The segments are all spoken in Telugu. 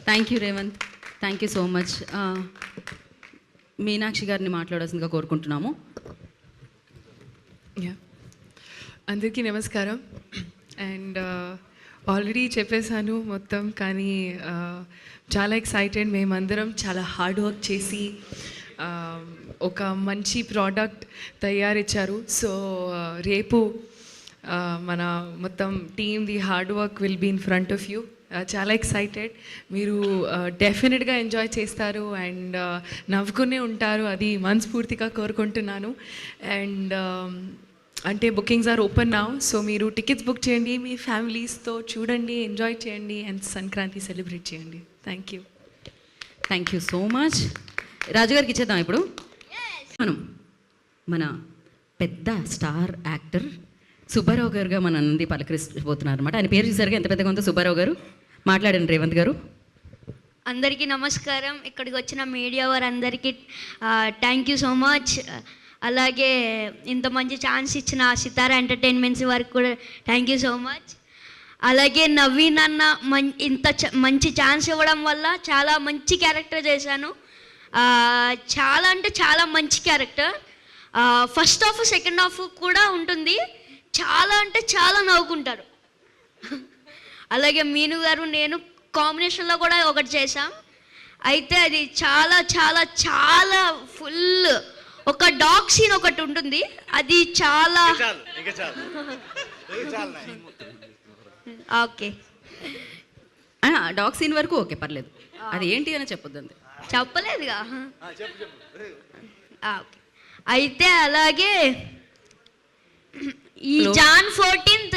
Thank you Revanth, thank you so much. Meenakshi గారిని మాట్లాడాల్సిందిగా కోరుకుంటున్నాము. అందరికీ నమస్కారం. అండ్ ఆల్రెడీ చెప్పేశాను మొత్తం, కానీ చాలా ఎక్సైటెడ్. మేమందరం చాలా హార్డ్ వర్క్ చేసి ఒక మంచి ప్రోడక్ట్ తయారిచ్చారు. సో రేపు మన మొత్తం టీమ్ది hard work will be in front of you. చాలా ఎక్సైటెడ్. మీరు డెఫినెట్గా ఎంజాయ్ చేస్తారు అండ్ నవ్వుకునే ఉంటారు, అది మనస్ఫూర్తిగా కోరుకుంటున్నాను. అండ్ అంటే bookings are open now, so మీరు టికెట్స్ బుక్ చేయండి, మీ ఫ్యామిలీస్తో చూడండి, ఎంజాయ్ చేయండి అండ్ సంక్రాంతి సెలబ్రేట్ చేయండి. Thank you, thank you so much. రాజుగారికి ఇచ్చేద్దాం ఇప్పుడు. మన పెద్ద స్టార్ యాక్టర్ సుబ్బారావు గారుగా మన నంది పలకరిపోతున్నారు అనమాట. ఆయన పేరు చూసారుగా ఎంత పెద్దగా ఉందో. సుబ్బారావు గారు మాట్లాడండి. రేవంత్ గారు. అందరికీ నమస్కారం. ఇక్కడికి వచ్చిన మీడియా వారందరికీ థ్యాంక్ యూ సో మచ్. అలాగే ఇంత మంచి ఛాన్స్ ఇచ్చిన సితారా ఎంటర్టైన్మెంట్స్ వారికి కూడా థ్యాంక్ యూ సో మచ్. అలాగే నవీన్ అన్న ఇంత మంచి ఛాన్స్ ఇవ్వడం వల్ల చాలా మంచి క్యారెక్టర్ చేశాను. చాలా అంటే చాలా మంచి character. First half second half కూడా ఉంటుంది. చాలా అంటే చాలా నవ్వుకుంటారు. అలాగే మీను గారు నేను కాంబినేషన్లో కూడా ఒకటి చేశాం. అయితే అది చాలా చాలా చాలా ఫుల్ ఒక డాగ్ సీన్ ఒకటి ఉంటుంది, అది చాలా ఓకే. డాగ్ సీన్ వరకు ఓకే, పర్లేదు. అది ఏంటి అని చెప్పొద్దు, అంతే. చెప్పలేదుగా. అయితే అలాగే ఈ జాన్ 14th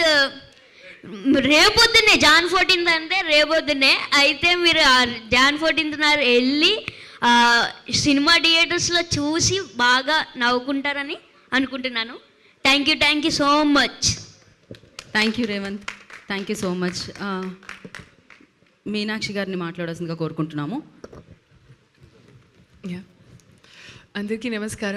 రేపొద్దునే, జాన్ 14th అంటే రేపొద్దునే. అయితే మీరు జాన్ 14th వెళ్ళి సినిమా థియేటర్స్లో చూసి బాగా నవ్వుకుంటారని అనుకుంటున్నాను. Thank you so much. Thank you Revanth, thank you so much. Meenakshi గారిని మాట్లాడాల్సిందిగా కోరుకుంటున్నాము. అందరికీ నమస్కారం.